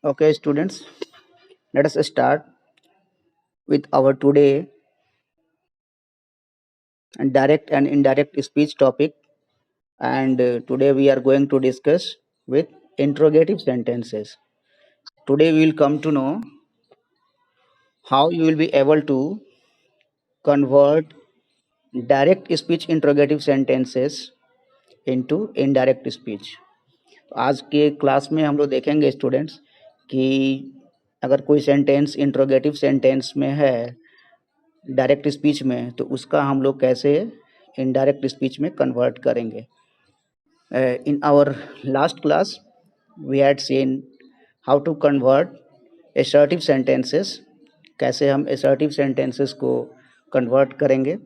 Okay, students, let us start with our today direct and indirect speech topic. And today we are going to discuss with interrogative sentences. Today we will come to know how you will be able to convert direct speech interrogative sentences into indirect speech. तो आज के class में हम लोग देखेंगे students कि अगर कोई सेंटेंस इंट्रोगेटिव सेंटेंस में है डायरेक्ट स्पीच में तो उसका हम लोग कैसे इनडायरेक्ट स्पीच में कन्वर्ट करेंगे. In our last class we had seen how to convert assertive sentences. कैसे हम assertive sentences को कन्वर्ट करेंगे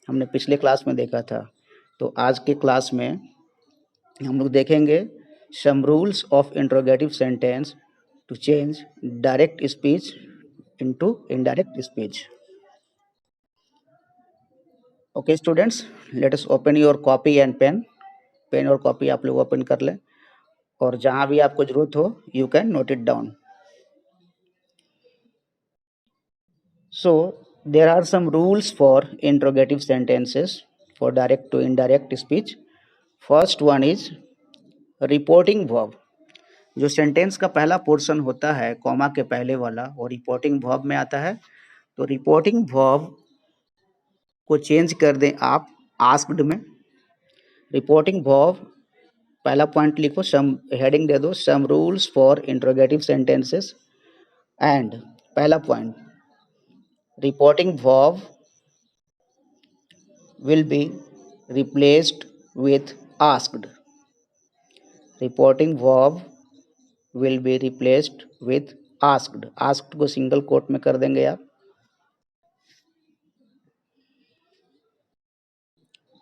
हमने पिछले क्लास में देखा था. तो आज के क्लास में हम लोग देखेंगे some rules of interrogative sentence to change direct speech into indirect speech. Okay students, let us open your copy and pen. Pen और कॉपी आप लोग ओपन कर लें और जहां भी आपको जरूरत हो you can note it down. So there are some rules for interrogative sentences for direct to indirect speech. First one is reporting verb. जो सेंटेंस का पहला पोर्शन होता है कॉमा के पहले वाला वो रिपोर्टिंग वर्ब में आता है. तो रिपोर्टिंग वर्ब को चेंज कर दें आप आस्क्ड में. रिपोर्टिंग वर्ब पहला पॉइंट लिखो, सम हेडिंग दे दो some rules for interrogative sentences. And पहला point reporting verb will be replaced with asked. Reporting verb will be replaced with asked. Asked को सिंगल कोट में कर देंगे आप.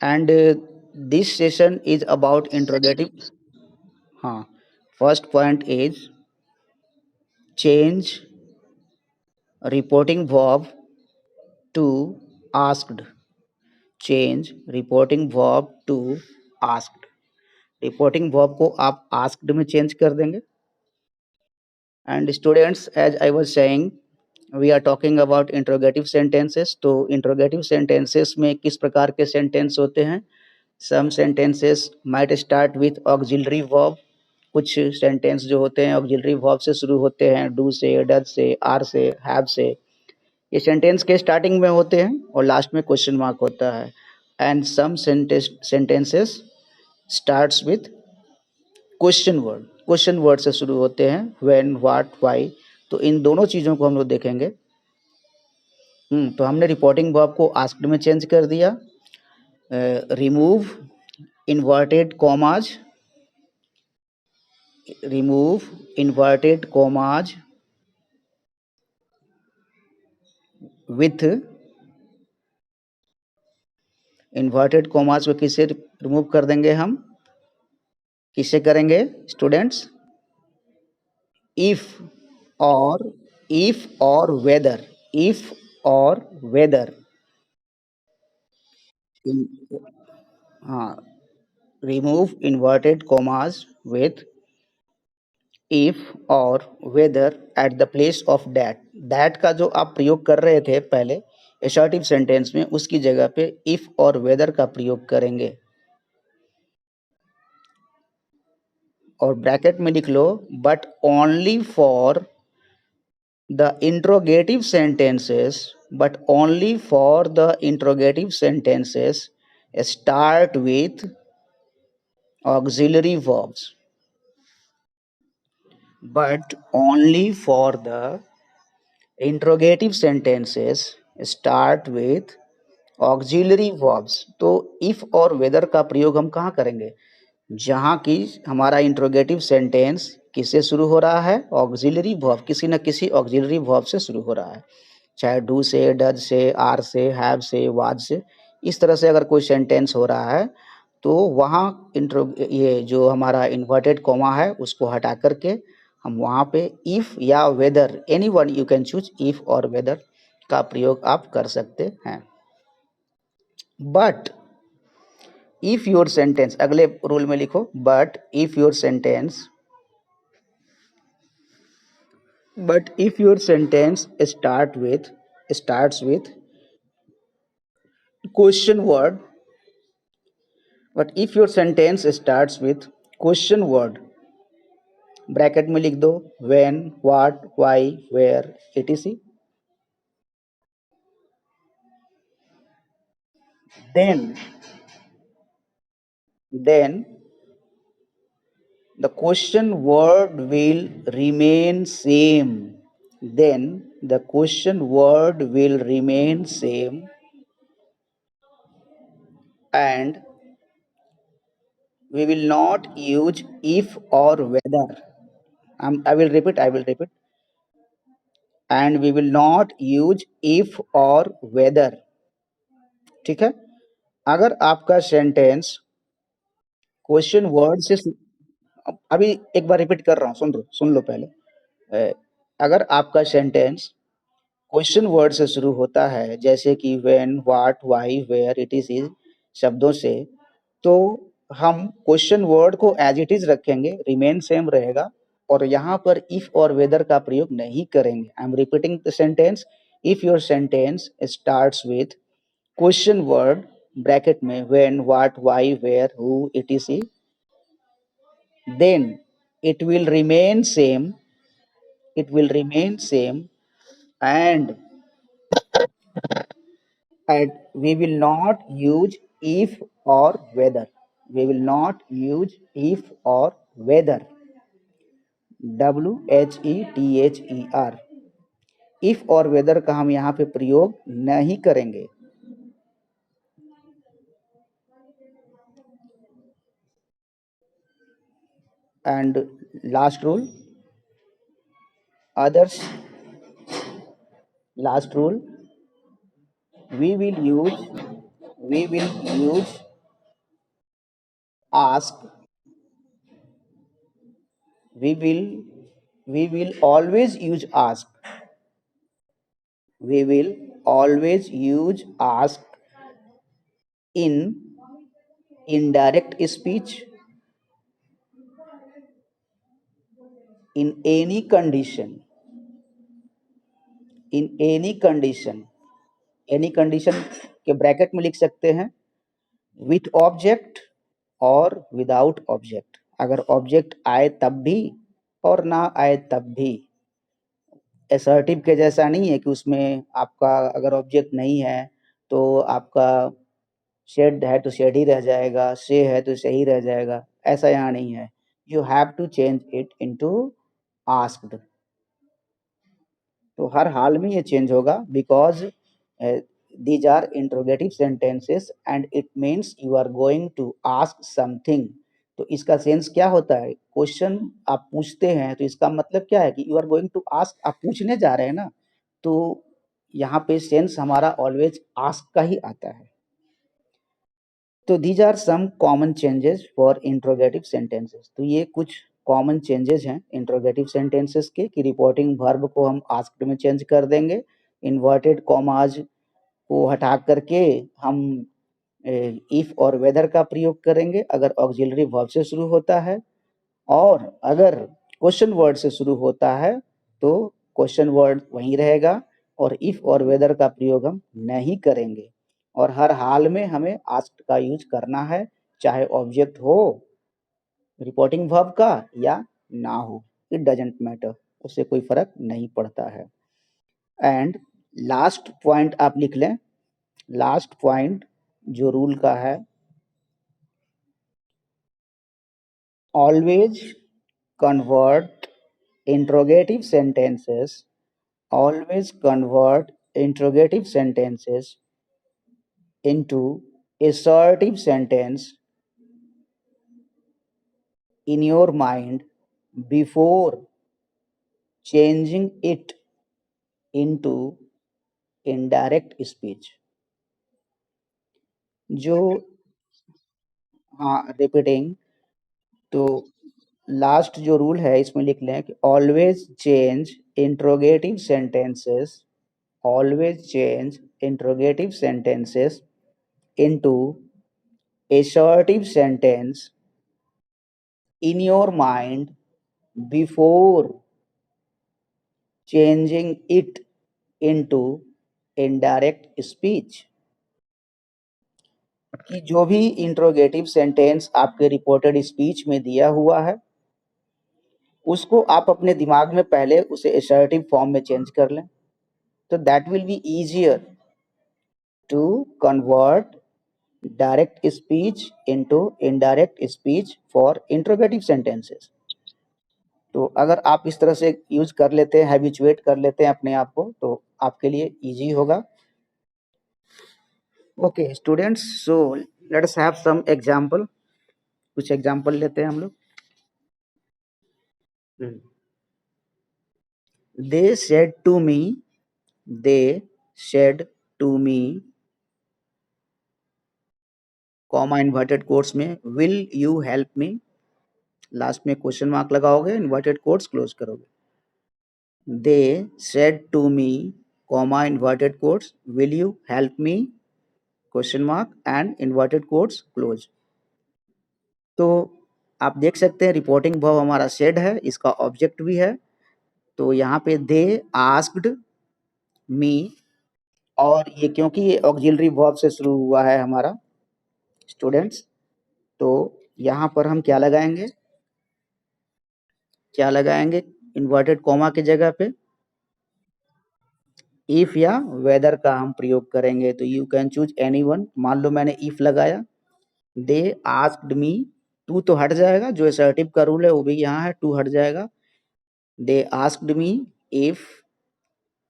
And this session is about interrogative. हाँ, first point is change reporting verb to asked. Change reporting verb to asked. Reporting verb को आप asked में change कर देंगे. And students, as I was saying we are talking about interrogative sentences. तो interrogative sentences में किस प्रकार के सेंटेंस होते हैं? Some sentences might start with auxiliary verb. कुछ सेंटेंस जो होते हैं ऑक्सिलरी वर्ब से शुरू होते हैं, डू से, डज से, आर से, हैव से. ये सेंटेंस के स्टार्टिंग में होते हैं और लास्ट में क्वेश्चन मार्क होता है. And some sentences starts with question word. Question word से शुरू होते हैं, व्हेन, व्हाट, व्हाई. तो इन दोनों चीज़ों को हम लोग देखेंगे. तो हमने रिपोर्टिंग वर्ब को आस्क्ड में चेंज कर दिया. Remove inverted commas. Remove inverted commas with. Inverted commas को किससे रिमूव कर देंगे हम? किससे करेंगे स्टूडेंट्स? इफ और वेदर. इफ और वेदर. हाँ, remove inverted commas with if और whether at the place of that. That का जो आप प्रयोग कर रहे थे पहले एसर्टिव सेंटेंस में, उसकी जगह पे इफ और वेदर का प्रयोग करेंगे. और ब्रैकेट में लिख लो but only for the interrogative sentences. But only for the interrogative sentences start with auxiliary verbs. But only for the interrogative sentences start with auxiliary verbs. तो if और whether का प्रयोग हम कहाँ करेंगे? जहाँ की हमारा इंट्रोगेटिव सेंटेंस किससे शुरू हो रहा है? Auxiliary verb. किसी न किसी ऑक्सिलरी वर्ब से शुरू हो रहा है, चाहे डू से, डज से, आर से, हैव से, वाज से. इस तरह से अगर कोई सेंटेंस हो रहा है तो वहाँ ये जो हमारा इन्वर्टेड कॉमा है उसको हटा करके हम वहाँ पे इफ या whether, any one you can choose, if और वेदर का प्रयोग आप कर सकते हैं. बट इफ योर सेंटेंस, अगले रूल में लिखो, but if your sentence But if your sentence starts with question word, but if your sentence starts with question word, bracket में लिख दो when, what, why, where, etc. then then the question word will remain same. Then the question word will remain same, and we will not use if or whether. I will repeat, and we will not use if or whether. ठीक है? अगर आपका sentence question word से अभी एक बार repeat कर रहा हूँ, सुन लो पहले। अगर आपका सेंटेंस क्वेश्चन वर्ड से शुरू होता है, जैसे कि when, what, why, where, it is शब्दों से, तो हम क्वेश्चन वर्ड को एज इट इज रखेंगे, रिमेन सेम रहेगा, और यहाँ पर इफ और वेदर का प्रयोग नहीं करेंगे। I am repeating the sentence. If your sentence starts with question word, bracket में when, what, why, where, who, it then it will remain same, and we will not use if or whether. We will not use if or whether. WHETHER, if और whether का हम यहाँ पे प्रयोग नहीं करेंगे। And last rule, others, last rule, we will use we will use ask, we will we will always use ask, we will always use ask in indirect speech, in any condition, in any condition, any condition के bracket में लिख सकते हैं with object और without object. अगर object आए तब भी और ना आए तब भी। असर्टिव के जैसा नहीं है कि उसमें आपका अगर ऑब्जेक्ट नहीं है तो आपका शेड है तो शेड ही रह जाएगा, से है तो सही रह जाएगा, ऐसा यहाँ नहीं है। You have to change it into asked. तो हर हाल में ये चेंज होगा, because these are interrogative sentences and it means you are going to ask something. तो इसका सेंस क्या होता है? क्वेश्चन आप पूछते हैं तो इसका मतलब क्या है कि you are going to ask, आप पूछने जा रहे हैं ना, तो यहाँ पे सेंस हमारा ऑलवेज आस्क का ही आता है। तो these are some common changes for interrogative sentences. तो ये कुछ कॉमन चेंजेस हैं इंट्रोगेटिव सेंटेंसेस के, कि रिपोर्टिंग वर्ब को हम आस्क्ड में चेंज कर देंगे, इन्वर्टेड कॉमाज को हटा करके हम इफ और वेदर का प्रयोग करेंगे अगर ऑक्सिलरी वर्ब से शुरू होता है, और अगर क्वेश्चन वर्ड से शुरू होता है तो क्वेश्चन वर्ड वहीं रहेगा और इफ और वेदर का प्रयोग हम नहीं करेंगे। और हर हाल में हमें आस्क्ड का यूज करना है, चाहे ऑब्जेक्ट हो रिपोर्टिंग वर्ब का या ना हो, इट डजेंट मैटर, उससे कोई फर्क नहीं पड़ता है। एंड लास्ट पॉइंट आप लिख लें, लास्ट पॉइंट जो रूल का है, always convert interrogative sentences, always convert interrogative sentences into assertive sentence in your mind before changing it into indirect speech। जो, हाँ रिपीटिंग, तो लास्ट जो रूल है इसमें लिख लें कि always change interrogative sentences, always change interrogative sentences into assertive sentence in your mind before changing it into indirect speech। कि जो भी इंट्रोगेटिव सेंटेंस आपके रिपोर्टेड स्पीच में दिया हुआ है उसको आप अपने दिमाग में पहले उसे असर्टिव फॉर्म में चेंज कर लें, तो that will be easier to convert direct speech into indirect speech for interrogative sentences. तो अगर आप इस तरह से यूज कर लेते हैं, हैबिचुएट कर लेते हैं अपने आप को, तो आपके लिए इजी होगा। Okay students, so let's have some example. कुछ एग्जांपल लेते हैं हम लोग। They said to me, they said to me, comma inverted quotes में, will you help me, last में क्वेश्चन मार्क लगाओगे, इन्वर्टेड कोट्स क्लोज करोगे। They said to me, comma inverted quotes, will you help me, question mark and inverted quotes close. तो आप देख सकते हैं reporting verb हमारा सेड है, इसका ऑब्जेक्ट भी है। तो यहाँ पे दे आस्क्ड मी, और ये क्योंकि ये ऑक्सिलरी वर्ब से शुरू हुआ है हमारा स्टूडेंट्स, तो यहाँ पर हम क्या लगाएंगे, इन्वर्टेड कॉमा की जगह पे इफ या वेदर का हम प्रयोग करेंगे। तो यू कैन चूज एनीवन। मान लो मैंने इफ लगाया, दे आस्क्ड मी, टू तो हट जाएगा, जो असर्टिव का रूल है वो भी यहाँ है, टू हट जाएगा। दे आस्क्ड मी इफ,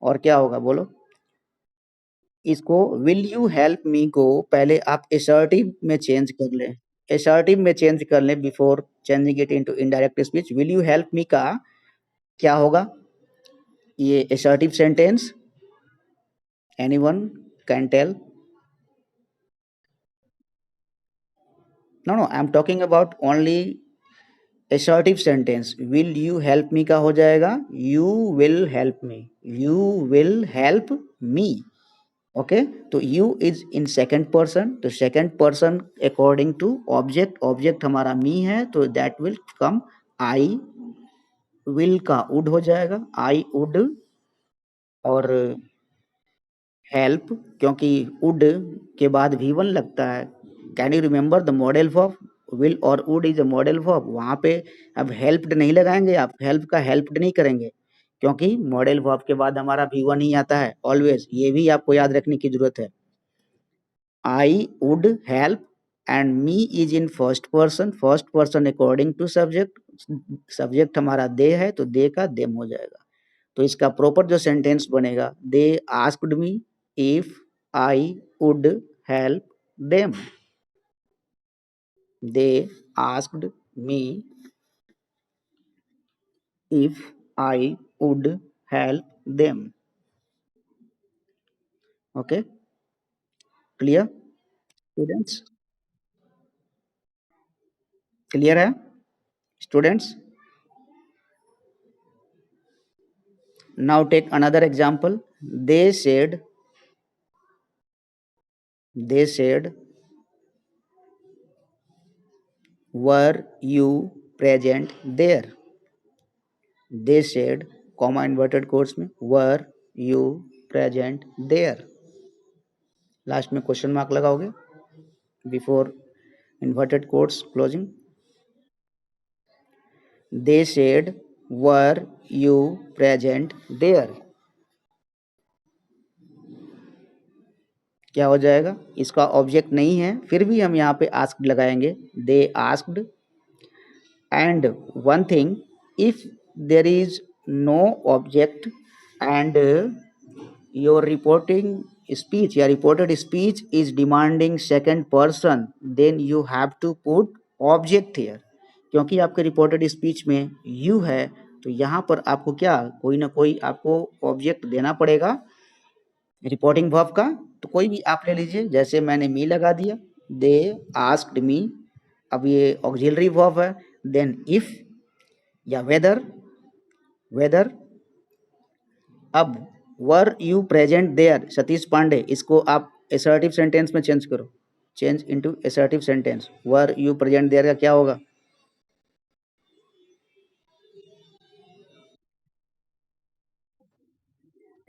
और क्या होगा बोलो, इसको विल यू हेल्प मी को पहले आप असर्टिव में चेंज कर लें, असर्टिव में चेंज कर लें before changing it into indirect speech. Will you help me का क्या होगा, ये assertive sentence, anyone can tell? No, I am talking about only assertive sentence. Will you help me का हो जाएगा you will help me, you will help me. Okay, तो you is in second person, तो second person according to object, object हमारा me है, तो that will come I, will का would हो जाएगा, आई वुड, और हेल्प क्योंकि वुड के बाद V1 लगता है। Can you remember the modal verb, will और would is a modal verb. वहाँ पे अब हेल्प्ड नहीं लगाएंगे, आप हेल्प का हेल्प्ड नहीं करेंगे, क्योंकि मॉडल वर्ब के बाद हमारा V1 ही आता है ऑलवेज, ये भी आपको याद रखने की जरूरत है। I would help and me is in first person, first person according to subject, subject हमारा दे है तो दे का देम हो जाएगा। तो इसका प्रॉपर जो सेंटेंस बनेगा, they asked me if I would help them, they asked me if I would help them. Okay, clear students? Clear है students? Now take another example. They said, they said, were you present there? they said, comma inverted quotes में, were you present there? Last में question mark लगाओगे before inverted quotes closing. they said, were you present there? क्या हो जाएगा, इसका object नहीं है, फिर भी हम यहाँ पे आस्क्ड लगाएंगे, they asked। and one thing, if there is no object and your reporting speech, your reported speech is demanding second person, then you have to put object here। क्योंकि आपके रिपोर्टेड स्पीच में you है, तो यहाँ पर आपको क्या, कोई ना कोई आपको ऑब्जेक्ट देना पड़ेगा रिपोर्टिंग वर्ब का। तो कोई भी आप ले लीजिए, जैसे मैंने मी लगा दिया, दे आस्क्ड मी, अब ये ऑक्सिलरी वर्ब है। देन इफ या वेदर, वेदर, अब were you present there, Satish Pandey, इसको आप असर्टिव सेंटेंस में चेंज करो, change into assertive sentence. Were you present there का क्या होगा,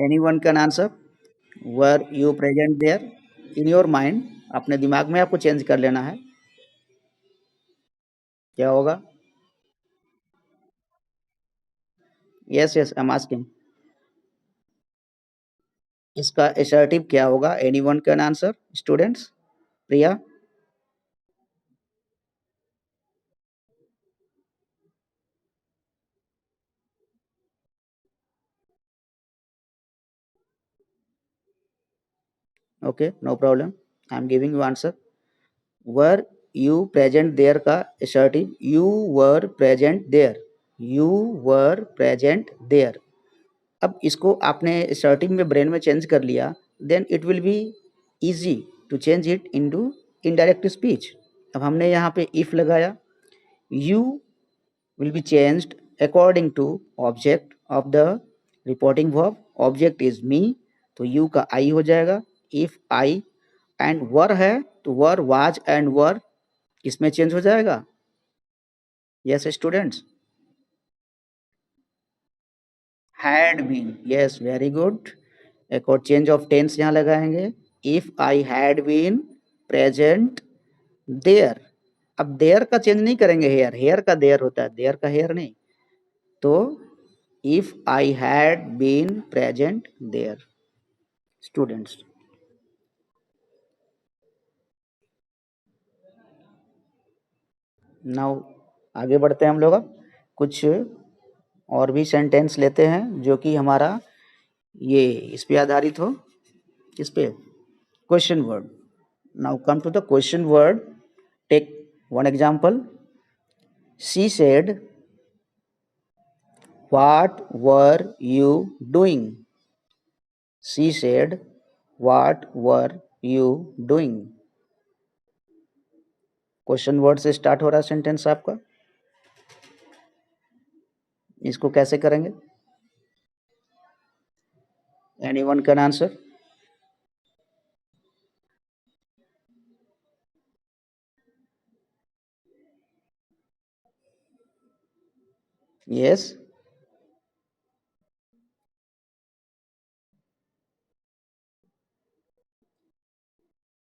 anyone can answer. Were you present there in your mind, अपने दिमाग में आपको चेंज कर लेना है, क्या होगा? Yes yes, I am asking. इसका असर्टिव क्या होगा? Anyone can answer students. Priya. Okay, no problem, I am giving you answer. Were you present there का assertive, you were present there, you were present there. अब इसको आपने assertive में brain में change कर लिया, then it will be easy to change it into indirect speech. अब हमने यहाँ पे इफ लगाया, you will be changed according to object of the reporting verb। object is me, तो you का I हो जाएगा। if I and were है तो were was and were किसमें चेंज हो जाएगा? yes students, had been, yes very good। एक और चेंज ऑफ टेंस यहाँ लगाएंगे, if I had been present there। अब देयर का चेंज नहीं करेंगे, हेयर, हेयर का देयर होता है, देयर का हेयर नहीं। तो if I had been present there students। Now आगे बढ़ते हैं हम लोग। अब कुछ और भी सेंटेंस लेते हैं जो कि हमारा ये इस पे आधारित हो, किस पे? Question word. Now come to the question word. Take one example. She said what were you doing. She said what were you doing. Question word से स्टार्ट हो रहा है सेंटेंस आपका, इसको कैसे करेंगे? Anyone can answer. यस,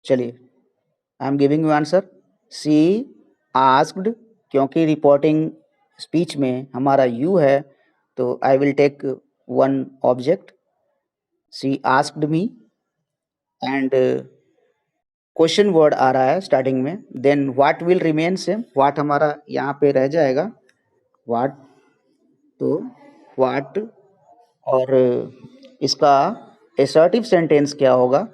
चलिए, I am giving you answer. She asked, क्योंकि रिपोर्टिंग स्पीच में हमारा यू है, तो I will take one object. She asked me and question word आ रहा है स्टार्टिंग में, then what will remain same, what हमारा यहाँ पे रह जाएगा, व्हाट। तो व्हाट, और इसका असर्टिव सेंटेंस क्या होगा?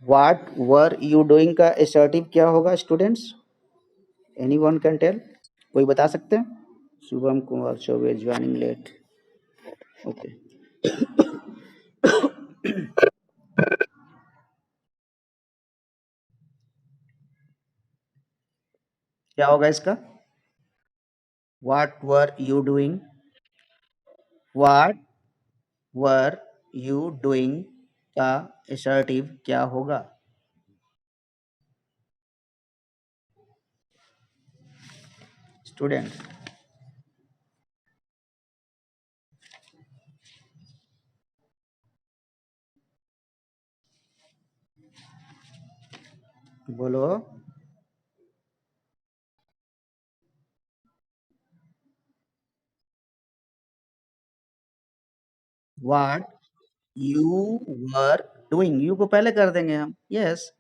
व्हाट वर यू डूइंग का असर्टिव क्या होगा स्टूडेंट्स? एनीवन कैन टेल, कोई बता सकते हैं? Shubham Kumar Chaubey joining late. Okay, क्या होगा इसका? What were you doing, what were you doing का असर्टिव क्या होगा? स्टूडेंट बोलो। What you were doing, you को पहले कर देंगे हम, yes.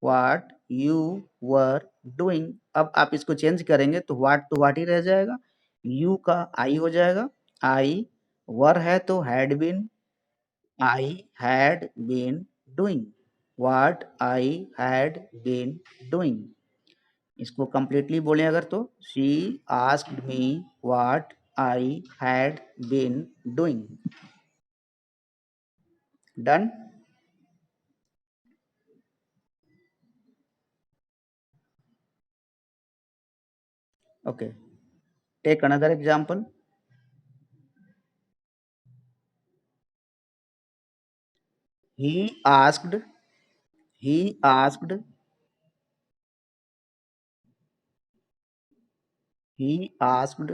What you were doing. अब आप इसको चेंज करेंगे तो व्हाट तो व्हाट ही रह जाएगा, यू का आई हो जाएगा। आई, वर है तो had been, I had been doing, what I had been doing. इसको कंप्लीटली बोलें अगर तो, she asked me what I had been doing. Done. Okay, take another example. he asked, he asked, he asked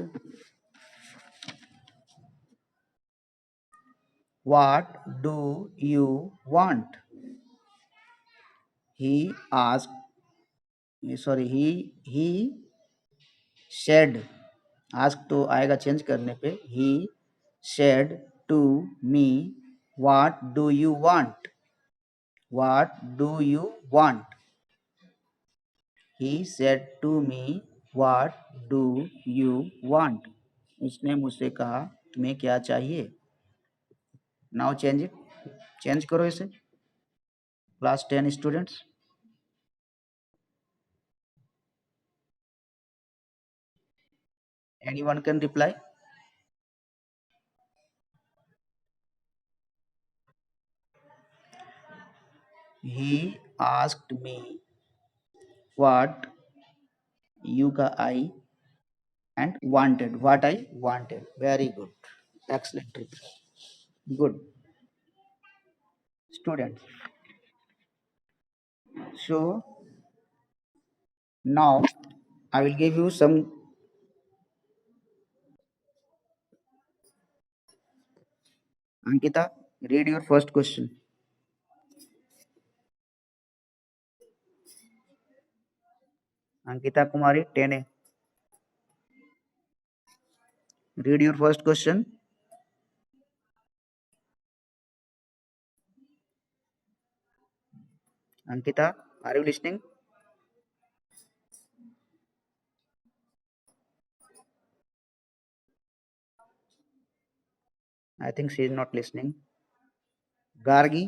what do you want? He asked, sorry, he said, ask तो आएगा change करने पे, he said to me, what do you want? What do you want? He said to me, what do you want? उसने मुझसे कहा, तुम्हें क्या चाहिए? Now change it. Change करो इसे. Class 10 students. Anyone can reply? He asked me what you का I and wanted. What I wanted. Very good. Excellent reply. Good. Students. So now I will give you some. Ankita, read your first question. Ankita Kumari, 10A. Read your first question. Ankita, are you listening? I think she is not listening. Gargi,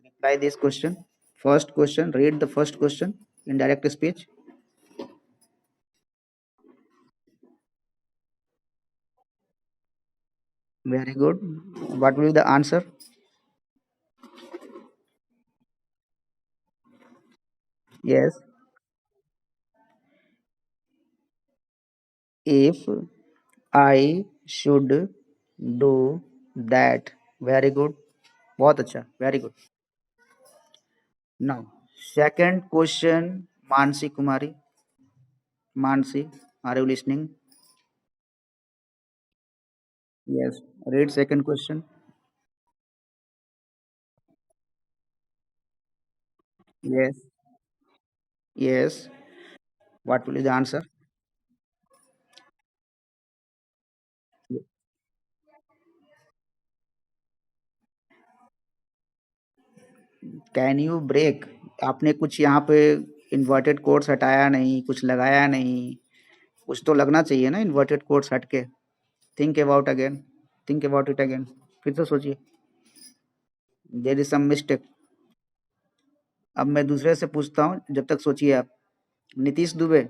reply this question. First question, read the first question in direct speech. Very good. What will be the answer? Yes. If I should do that. Very good. बहुत अच्छा. Very good. Now, second question, Mansi Kumari. Mansi, are you listening? Yes. Read second question. Yes. Yes. What will be the answer? Can you break? आपने कुछ यहाँ पे inverted quotes हटाया नहीं, कुछ लगाया नहीं, कुछ तो लगना चाहिए ना इन्वर्टेड कोट्स हट के. Think about again, think about it again, फिर से सोचिए. There is some mistake. अब मैं दूसरे से पूछता हूँ, जब तक सोचिए आप. Nitish Dubey,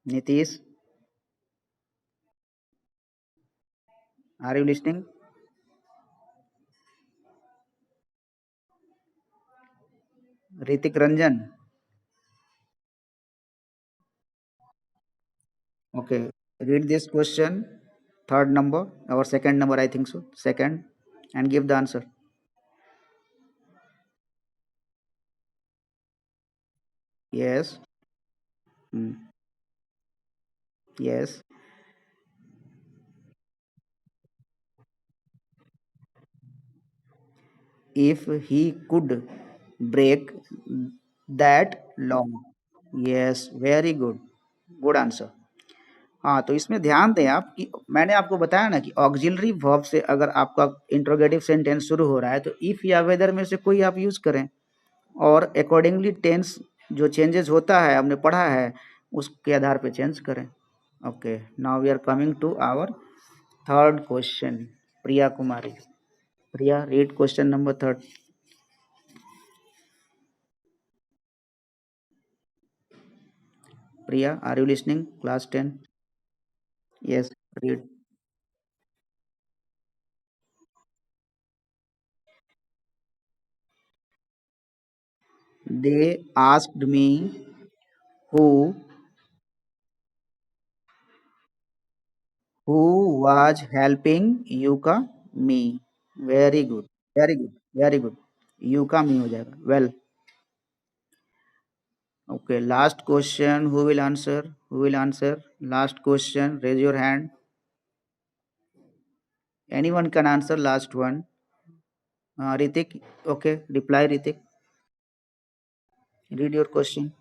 Nitish, are you listening? Hrithik Ranjan, okay. Read this question, third number और second number, I think so second, and give the answer. Yes. Yes. If he could break that law. Yes, very good. Good answer. हाँ, तो इसमें ध्यान दें आप कि मैंने आपको बताया ना कि ऑक्सिलरी वर्ब से अगर आपका इंट्रोगेटिव सेंटेंस शुरू हो रहा है तो इफ या वेदर में से कोई आप यूज करें, और अकॉर्डिंगली टेंस जो चेंजेस होता है हमने पढ़ा है उसके आधार पे चेंज करें. Okay, now we are coming to our third question. Priya Kumari. Priya, read question number third. Priya, are you listening? Class 10. Yes, read. They asked me who was helping Yuka me. Very good. Very good. Very good. Yuka me हो जाएगा. Well, Okay, last question. Who will answer? Who will answer? Last question. Raise your hand. Anyone can answer last one. Ritik. Okay, reply Ritik. Read your question.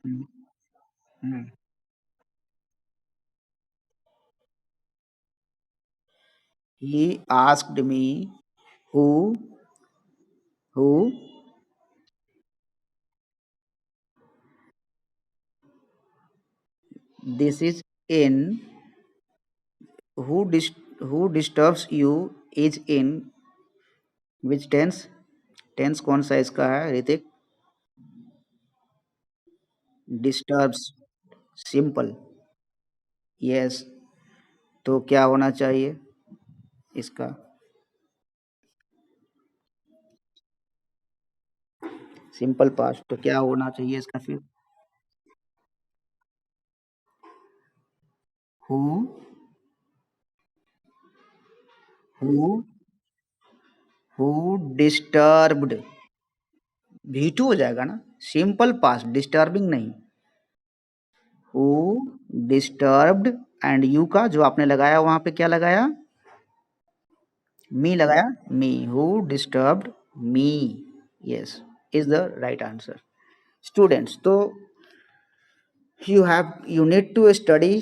Hmm. Hmm. He asked me who this is in, who disturbs you is in which tense? Tense कौन सा इसका है Hrithik? Disturbs, simple. Yes, तो क्या होना चाहिए इसका? Simple past, तो क्या होना चाहिए इसका फिर? Who who who disturbed, V2 हो जाएगा ना, सिंपल पास्ट, डिस्टर्बिंग नहीं। हु डिस्टर्ब्ड, एंड यू का जो आपने लगाया वहां पे क्या लगाया? मी लगाया, me, who disturbed me. Yes, is the right answer. Students, तो you need to study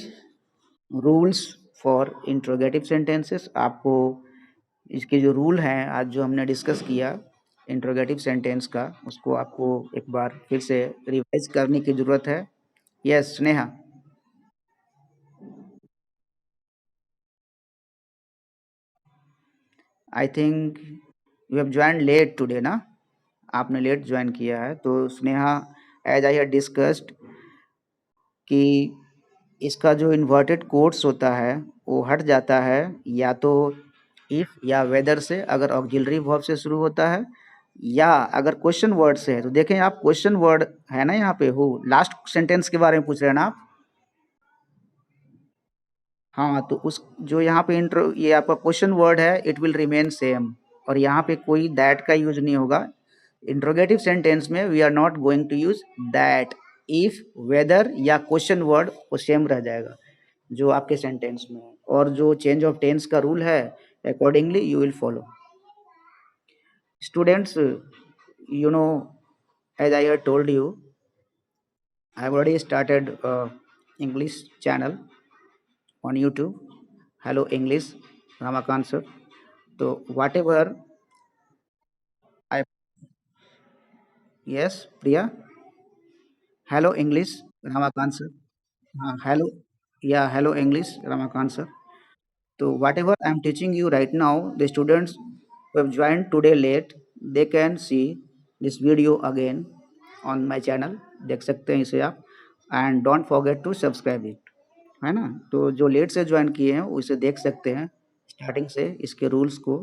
rules for interrogative sentences. आपको इसके जो रूल हैं आज जो हमने डिस्कस किया इंट्रोगेटिव सेंटेंस का, उसको आपको एक बार फिर से रिवाइज करने की ज़रूरत है। Yes Sneha. I think you have join late today ना, आपने लेट ज्वाइन किया है। तो Sneha, as I have discussed कि इसका जो इन्वर्टेड कोट्स होता है वो हट जाता है या तो इफ या वेदर से, अगर ऑक्सिलरी वर्ब से शुरू होता है, या अगर क्वेश्चन वर्ड से है। तो देखें आप, क्वेश्चन वर्ड है ना यहाँ पे, हु लास्ट सेंटेंस के बारे में पूछ रहे हैं ना आप? हाँ, तो उस जो यहाँ पे इंट्रो, ये आपका क्वेश्चन वर्ड है, इट विल रिमेन सेम, और यहाँ पे कोई दैट का यूज नहीं होगा। इंट्रोगेटिव सेंटेंस में we are not going to use that, if, whether या क्वेश्चन वर्ड वो सेम रह जाएगा जो आपके सेंटेंस में है, और जो चेंज ऑफ टेंस का रूल है accordingly you will follow. Students, you know, as I had told you, I have already started English channel on YouTube. Hello English, Ramakant sir. So whatever I, yes Priya, hello English, Ramakant sir. Hello, yeah, hello English, Ramakant sir. So whatever I'm teaching you right now, the students who have joined today late, they can see this video again on my channel, देख सकते हैं इसे आप, and don't forget to subscribe it, है ना? तो जो late से ज्वाइन किए हैं वो इसे देख सकते हैं स्टार्टिंग से इसके रूल्स को।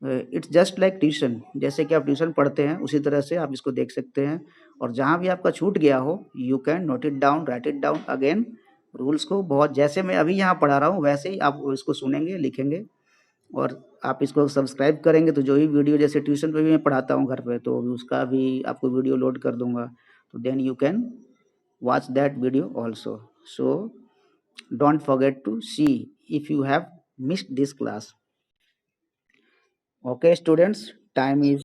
इट्स जस्ट लाइक ट्यूशन, जैसे कि आप ट्यूशन पढ़ते हैं उसी तरह से आप इसको देख सकते हैं, और जहाँ भी आपका छूट गया हो you can note it down, right it down again, rules को बहुत जैसे मैं अभी यहाँ पढ़ा रहा हूँ वैसे ही आप इसको सुनेंगे, लिखेंगे, और आप इसको सब्सक्राइब करेंगे तो जो भी वीडियो, जैसे ट्यूशन पे भी मैं पढ़ाता हूँ घर पे, तो उसका भी आपको वीडियो लोड कर दूंगा, तो then you can watch that video also. So don't forget to see if you have missed this class. Okay students, time is